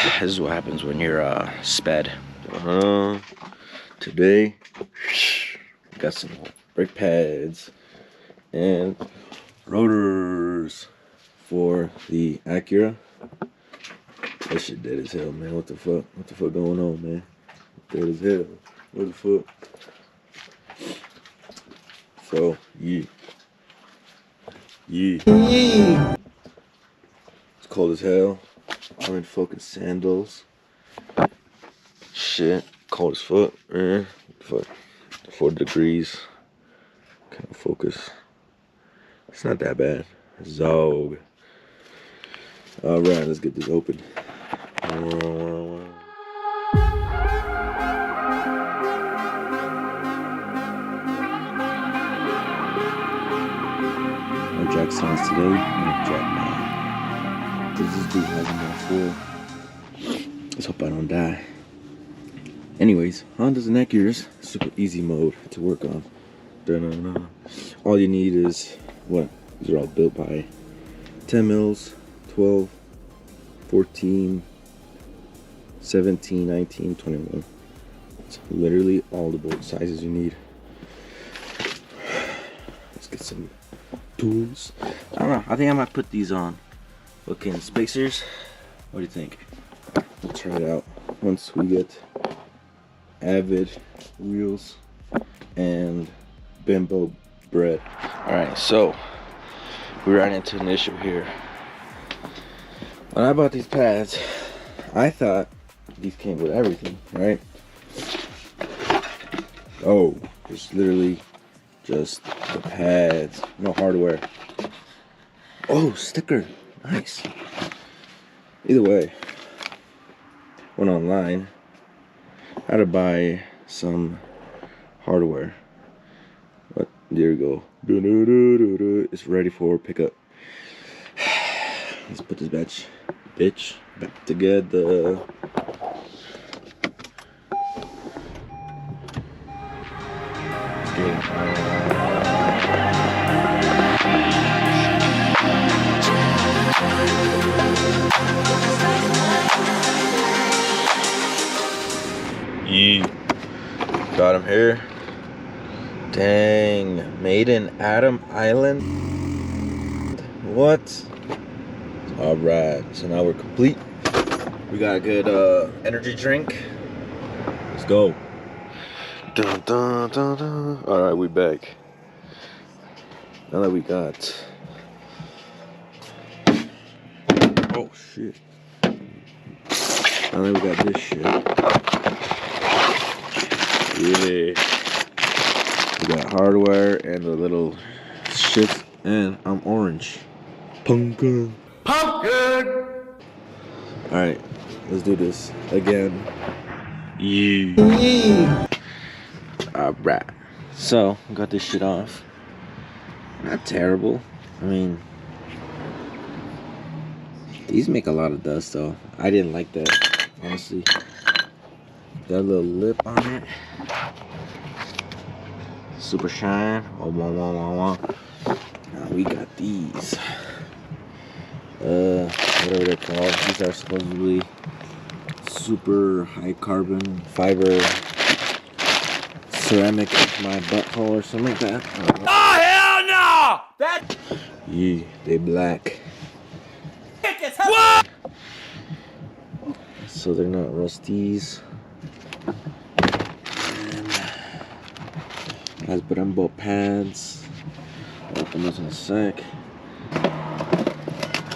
This is what happens when you're sped. Today, got some brake pads and rotors for the Acura. That shit dead as hell, man. What the fuck? What the fuck going on, man? Dead as hell. What the fuck? So, yeah. It's cold as hell. I'm in fucking sandals. Shit. Cold as fuck, man. Fuck. 4 degrees. Can't focus. It's not that bad. Zog. Alright, let's get this open. No jack stands today. No jack now. This dude hasn't been full. Let's hope I don't die. Anyways, Hondas and Acuras, super easy mode to work on. All you need is what? These are all built by 10 mils, 12, 14, 17, 19, 21. It's literally all the bolt sizes you need. Let's get some tools. I don't know. I think I might put these on fucking spacers. What do you think? We'll try it out once we get Avid wheels and Brembo bread. Alright, so we ran into an issue here. When I bought these pads, I thought these came with everything, right? Oh, it's literally just the pads, no hardware. Oh, sticker, nice. Either way, went online. How to buy some hardware. But there you go. It's ready for pickup. Let's put this bitch back together. Got him here. Dang, made in Adam Island. What? All right, so now we're complete. We got a good energy drink. Let's go. Dun, dun, dun, dun. All right, we back. Now that we got. Oh shit. Now that we got this shit. Yeah. We got hardware and the little shit, and I'm orange. Pumpkin. Alright, let's do this again. Yeah. Alright. So, got this shit off. Not terrible. I mean, these make a lot of dust though. I didn't like that, honestly. Got a little lip on it. Super shine. Oh, Now we got these. Whatever they're called. These are supposedly super high carbon fiber ceramic my butthole or something like that. Oh hell no! That yeah, they black. What? So they're not rusties. And has Brembo pads. I'll open this in a sec.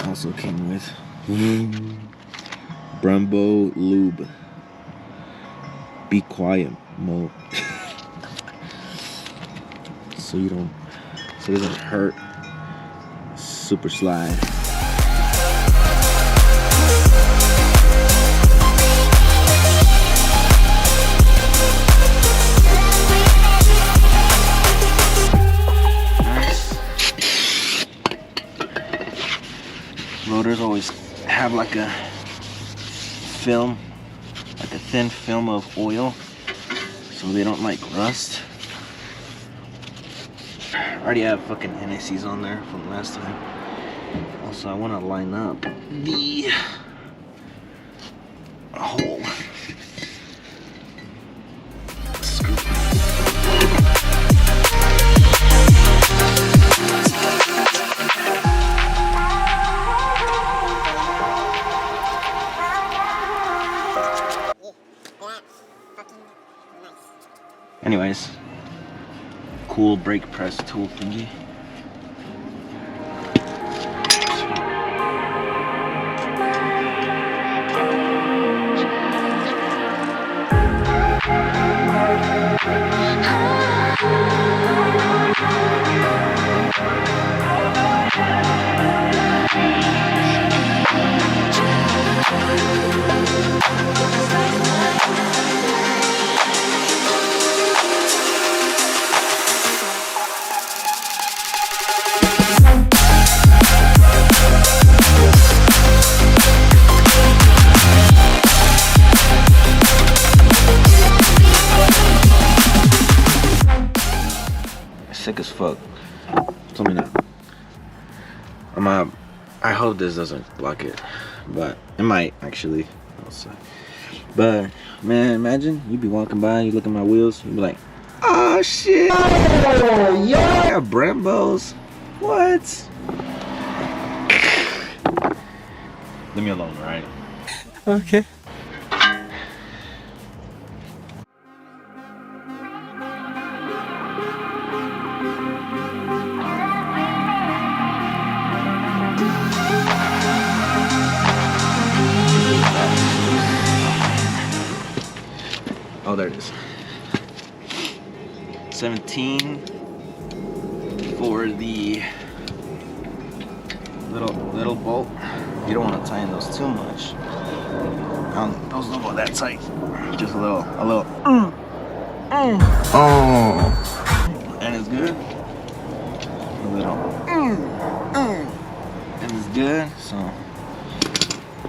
Also came with Brembo lube. Be quiet mode. So it doesn't hurt. Super slide. Rotors always have like a film, like a thin film of oil, so they don't like rust. I already have fucking NACs on there from last time. Also, I want to line up the hole. Anyways, cool brake press tool thingy. Sick as fuck. Tell me now. I hope this doesn't block it, but it might actually. But man, imagine you be walking by, you look at my wheels, you be like, oh shit! Oh yeah, Brembos. What? Leave me alone, alright? Okay. Oh, there it is. 17 for the little bolt. You don't want to tighten those too much. Those don't go that tight. Just a little. Oh, and it's good. A little. And it's good. So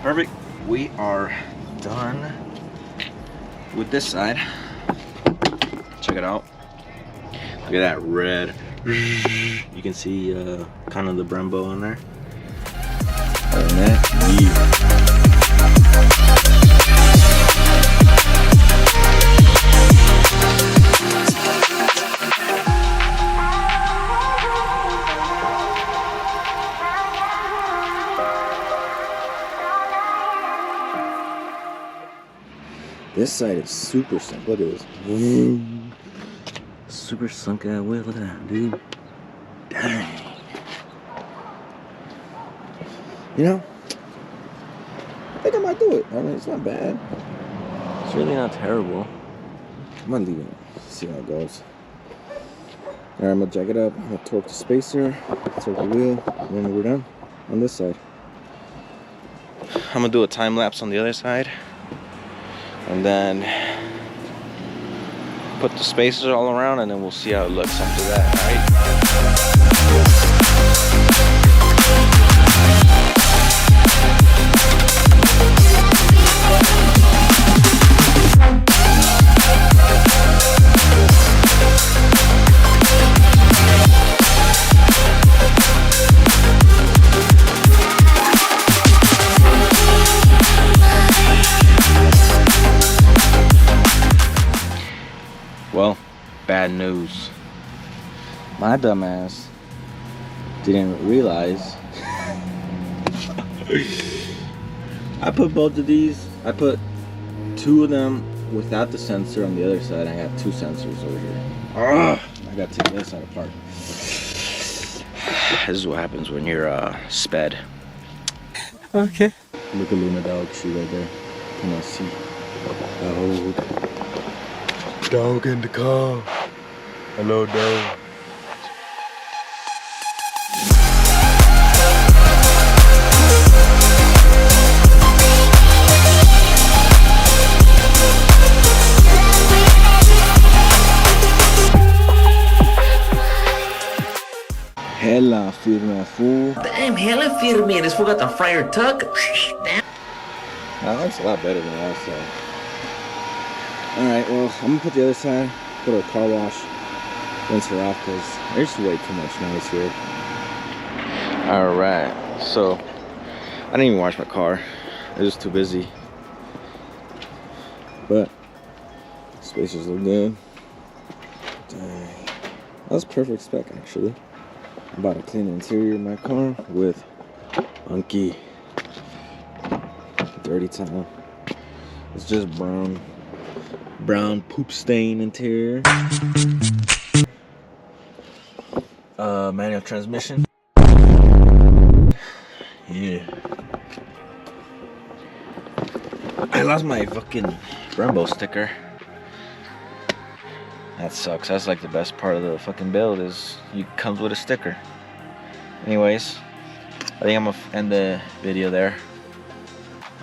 perfect. We are done with this side. Check it out. Look at that red. You can see kind of the Brembo on there. Other than that, this side is super sunk. Look at this. Super sunk out wheel. Look at that, dude. Dang. You know, I think I might do it. I mean, it's not bad. It's really not terrible. I might leave it. See how it goes. Alright, I'm gonna jack it up. I'm gonna torque the spacer, torque the wheel, and then we're done on this side. I'm gonna do a time lapse on the other side. And then put the spacers all around, and then we'll see how it looks after that, right? Well, bad news. My dumbass didn't realize I put both of these. I put two of them without the sensor on the other side. I got two sensors over here. Ugh, I got to take the other side apart. This is what happens when you're sped. Okay. Look at Luna Dog's shoe right there. Can I see? Oh. Dog in the car. Hello, dog. Hella firme, fool. Damn, hella firme. This fool got the fryer tuck. Damn. That looks a lot better than the last side. Alright, well, I'm gonna put the other side, go to a car wash, rinse her off, because there's way too much noise here. Alright, so I didn't even wash my car. I was just too busy but spacers look good. Dang. That's perfect spec actually. I'm about to clean the interior of my car with Unky dirty towel. It's just brown poop stain interior. Manual transmission. Yeah. I lost my fucking Brembo sticker. That sucks. That's like the best part of the fucking build is it comes with a sticker. Anyways, I think I'm gonna end the video there.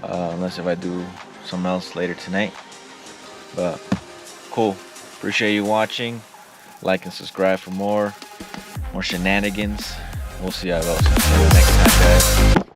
Unless if I do something else later tonight. But cool. Appreciate you watching. Like and subscribe for more shenanigans. We'll see how it goes. Until next time, guys.